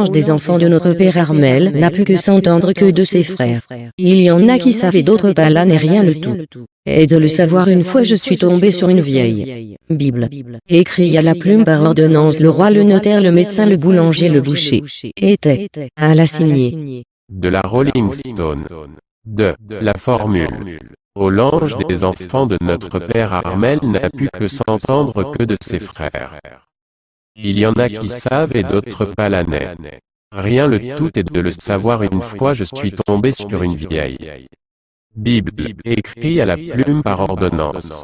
l'ange des enfants de notre père Armel n'a pu que s'entendre que de ses frères. Il y en a qui savent et d'autres pas, là n'est rien le tout. Et de le savoir une fois je suis tombé sur une vieille Bible, écrit à la plume par ordonnance, le roi, le notaire, le médecin, le boulanger, le boucher, était à la signée. De la Rolling Stone. De la formule. Au l'ange des enfants de notre père Armel n'a pu que s'entendre que de ses frères. Il y en a qui savent et d'autres pas, l'année. Rien, le tout est de le savoir une fois je suis tombé sur une vieille Bible, écrit à la plume par ordonnance.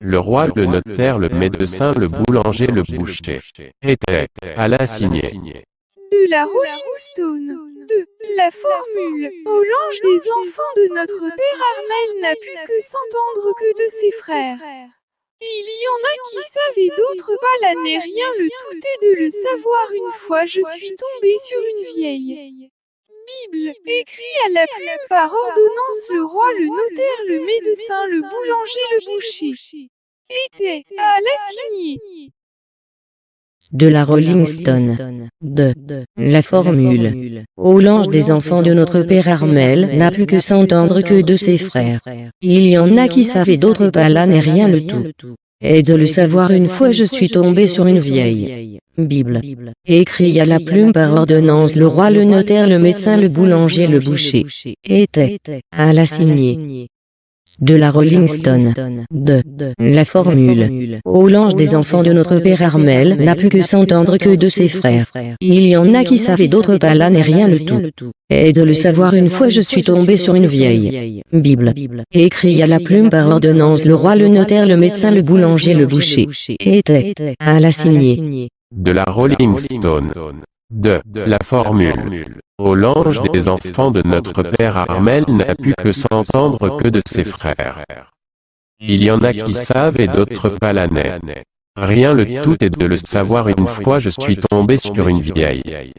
Le roi, le notaire, le médecin, le boulanger, le boucher, était à la signée. De la Rolling Stone. De la formule. Au l'ange des enfants de notre père Armel n'a pu que s'entendre que de ses frères. Il y en a qui savent et d'autres pas, là n'est rien, le tout est de le savoir une fois je suis tombé sur une vieille Bible, écrit à la plume par ordonnance, le roi, le notaire, le médecin, le boulanger, le boucher, était à la signée. De la Rolling Stone. De la formule. Au l'ange des enfants de notre père Armel n'a pu que s'entendre que de ses frères. Il y en a qui savent et d'autres pas, là n'est rien le tout. Et de le savoir une fois je suis tombé sur une vieille Bible, écrit à la plume par ordonnance, le roi, le notaire, le médecin, le boulanger, le boucher, était à la signée. De la Rolling Stone. De la formule. Au l'ange des enfants de notre père Armel n'a pu que s'entendre que de ses frères. Il y en a qui savent et d'autres pas, là n'est rien le tout. Et de le savoir une fois je suis tombé sur une vieille Bible, écrit à la plume par ordonnance, le roi, le notaire, le médecin, le boulanger, le boucher, était à la signée. De la Rolling Stone. De la formule. Au l'ange des enfants de notre père Armel n'a pu que s'entendre que de ses frères. Il y en a qui savent et d'autres pas, l'année. Rien, le tout est de le savoir une fois je suis tombé sur une vieille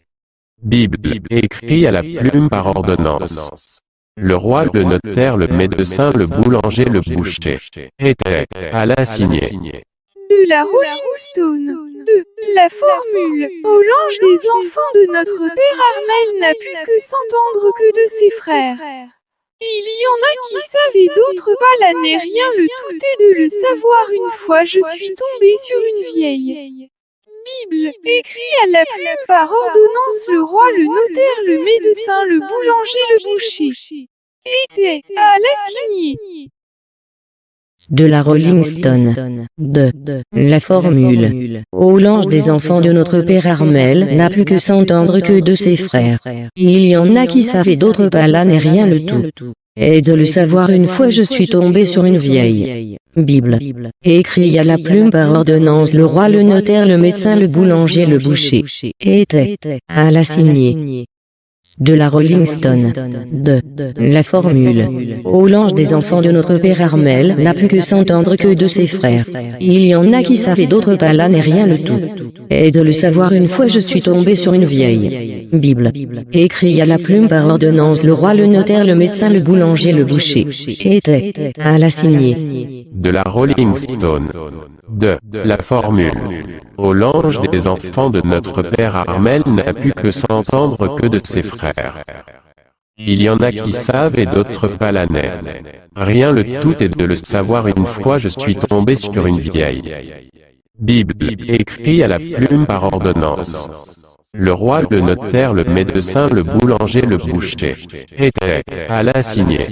Bible, écrit à la plume par ordonnance. Le roi, le notaire, le médecin, le boulanger, le boucher, était à la signée. De la Rolling Stone. De la formule. Au l'ange des enfants de notre père Armel n'a pu que s'entendre que de ses frères. Il y en a qui savent et d'autres pas, là n'est rien, le tout est de le savoir une fois je suis tombé sur une vieille Bible, écrit à la plume par ordonnance, le roi, le notaire, le médecin, le boulanger, le boucher, était à la signée. De la Rolling Stone. De la formule. Au l'ange des enfants de notre père Armel n'a pu que s'entendre que de ses frères. Il y en a qui savent et d'autres pas, là n'est rien le tout. Et de le savoir une fois je suis tombé sur une vieille Bible, écrit à la plume par ordonnance, le roi, le notaire, le médecin, le boulanger, le boucher, était à la signée. De la Rolling Stone. De la formule. Au l'ange des enfants de notre père Armel n'a pu que s'entendre que de ses frères. Il y en a qui savent et d'autres pas, là n'est rien le tout. Et de le savoir une fois je suis tombé sur une vieille Bible, écrit à la plume par ordonnance, le roi, le notaire, le médecin, le boulanger, le boucher, était à la signée. De la Rolling Stone. De la formule. Au l'ange des enfants de notre père Armel n'a pu que s'entendre que de ses frères. Il y en a qui savent et d'autres pas, l'année. Rien, le tout est de le savoir une fois je suis tombé sur une vieille Bible, écrit à la plume par ordonnance. Le roi, le notaire, le médecin, le boulanger, le boucher, était à la signée.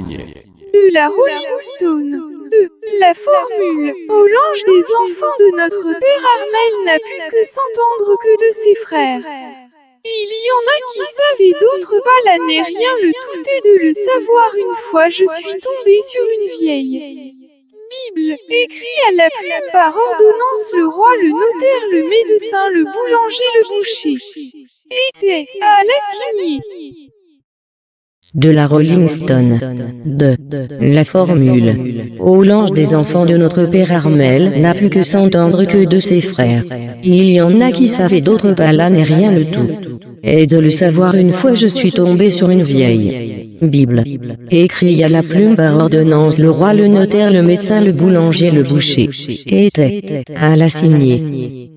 De la Rolling Stone. De la formule. Au l'ange des enfants de notre père Armel n'a pu que s'entendre que de ses frères. Il y en a qui savent et d'autres pas, là n'est rien, le tout est de le savoir une fois je suis tombé sur une vieille Bible, écrit à la plume par ordonnance, le roi, le notaire, le médecin, le boulanger, le boucher, était à la signée. De la Rolling Stone. De la formule. Au l'ange des enfants de notre père Armel n'a pu que s'entendre que de ses frères. Il y en a qui savent et d'autres pas, là n'est rien le tout. Et de le savoir une fois je suis tombé sur une vieille Bible, écrit à la plume par ordonnance, le roi, le notaire, le médecin, le boulanger, le boucher, était à la signée.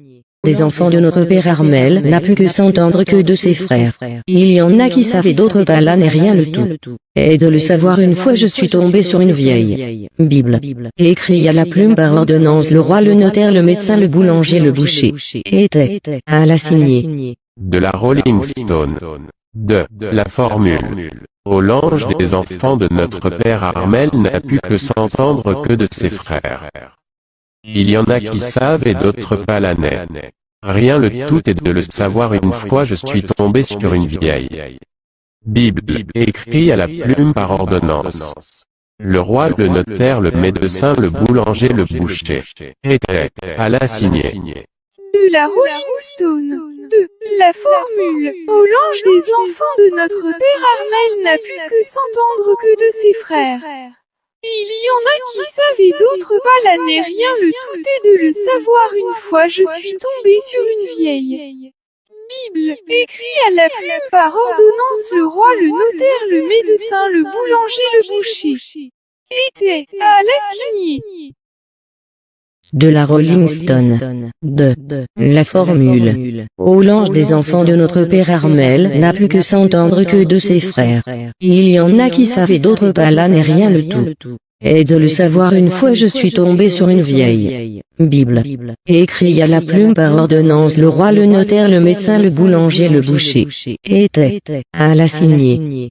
des enfants de notre père Armel n'a pu que s'entendre que de ses frères. Il y en a qui savent et d'autres pas, là n'est rien le tout. Et de le savoir, une fois je suis tombé sur une vieille Bible, écrit à la plume par ordonnance, le roi, le notaire, le médecin, le boulanger, le boucher, était à la signée. De la Rolling Stone. De la formule. Au l'ange des enfants de notre père Armel n'a pu que s'entendre que de ses frères. Il y en a qui savent et d'autres pas, la net. Rien, le tout est de le savoir. Une fois je suis tombé sur une vieille Bible, écrit à la plume par ordonnance. Le roi, le notaire, le médecin, le boulanger, le boucher, était à la signée. De la Rolling Stone. De la formule. Au l'ange des enfants de notre père Armel n'a pu que s'entendre que de ses frères. Il y en a qui savent et d'autres pas, là n'est rien, le tout est de le savoir. Une fois je suis tombé sur une vieille Bible, écrit à la plume par ordonnance, le roi, le notaire, le médecin, le boulanger, le boucher, était à la signée. De la Rolling Stone. De la formule. Au l'ange des enfants de notre père Armel n'a pu que s'entendre que de ses frères. Il y en a qui savent et d'autres pas, là n'est rien le tout. Et de le savoir, une fois je suis tombé sur une vieille Bible, écrit à la plume par ordonnance, le roi, le notaire, le médecin, le boulanger, le boucher, était à la signée.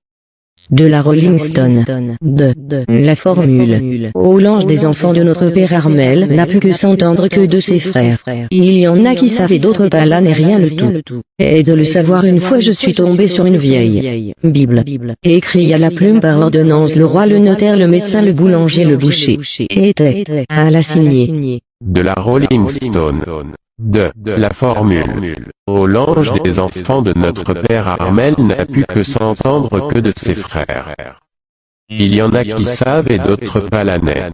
De la Rolling Stone. De la formule. Au l'ange des enfants de notre père Armel n'a pu que s'entendre que de ses frères. Il y en a qui savent et d'autres pas, là n'est rien le tout. Et de le savoir, une fois je suis tombé sur une vieille Bible, écrit à la plume par ordonnance, le roi, le notaire, le médecin, le boulanger, le boucher, était à la signée. De la Rolling Stone. De la formule. Au l'ange des enfants de notre père Armel n'a pu que s'entendre que de ses frères. Il y en a qui savent et d'autres pas, la net.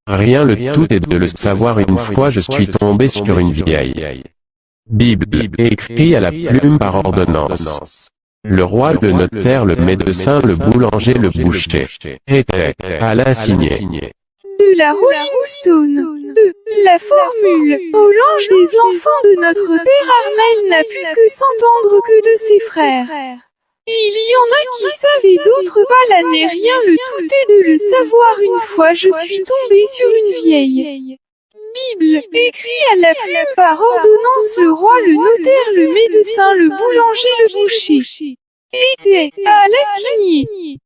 Rien, le tout est de le savoir. Une fois je suis tombé sur une vieille Bible, écrit à la plume par ordonnance. Le roi, le notaire, le médecin, le boulanger, le boucher, était à la signée. De la Rolling Stone. De la formule. Au l'ange des enfants de notre père Armel n'a pu que s'entendre que de ses frères. Il y en a qui savent et d'autres pas, là n'est rien, le tout est de le savoir. Une fois je suis tombé sur une vieille Bible, écrit à la plume par ordonnance, le roi, le notaire, le médecin, le boulanger, le boucher, était à la signée.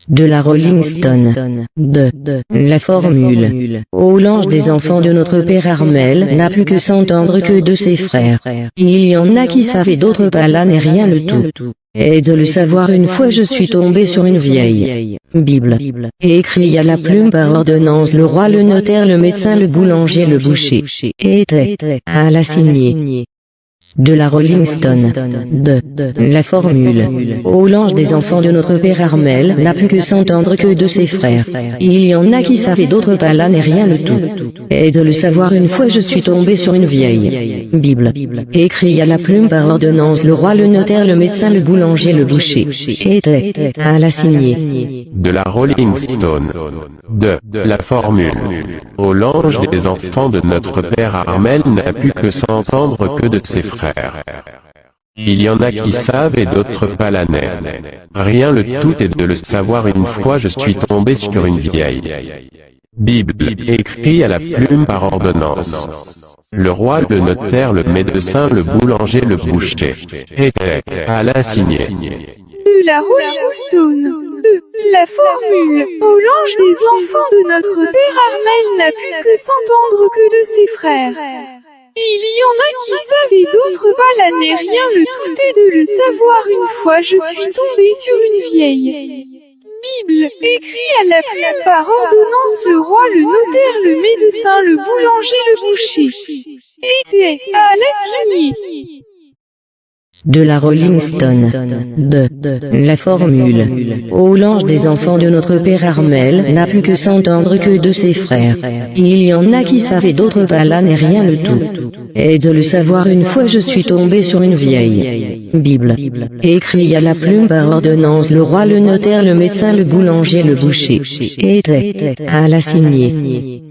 De la Rolling Stone. De la formule. Au l'ange des enfants de notre père Armel n'a pu que s'entendre que de ses frères. Il y en a qui savent et d'autres pas, là n'est rien le tout. Et de le savoir, une fois je suis tombé sur une vieille Bible, écrit à la plume par ordonnance, le roi, le notaire, le médecin, le boulanger, le boucher, était à la signée. De la Rolling Stone. De la formule. Au l'ange des enfants de notre père Armel n'a pu que s'entendre que de ses frères. Il y en a qui savent et d'autres pas, là n'est rien le tout. Et de le savoir, une fois je suis tombé sur une vieille Bible, écrit à la plume par ordonnance, le roi, le notaire, le médecin, le boulanger, le boucher, était à la signée. De la Rolling Stone. De la formule. Au l'ange des enfants de notre père Armel n'a pu que s'entendre que de ses frères. Il y en a qui savent et d'autres pas, la net. Rien, le tout est de le savoir. Une fois je suis tombé sur une vieille Bible, écrit à la plume par ordonnance. Le roi, le notaire, le médecin, le boulanger, le boucher, était à la signée. De la Rolling Stone. De la formule. Au l'ange des enfants de notre père Armel n'a pu que s'entendre que de ses frères. Il y en a qui savent et d'autres pas, là n'est rien, le tout est de le savoir. Une fois je suis tombé sur une vieille Bible, écrit à la plume par ordonnance, le roi, le notaire, le médecin, le boulanger, le boucher, était à la signée. De la Rolling Stone. De la formule. Au l'ange des enfants de notre père Armel n'a pu que s'entendre que de ses frères. Il y en a qui savent et d'autres pas, là n'est rien le tout. Et de le savoir, une fois je suis tombé sur une vieille Bible, écrit à la plume par ordonnance, le roi, le notaire, le médecin, le boulanger, le boucher, était à la signée.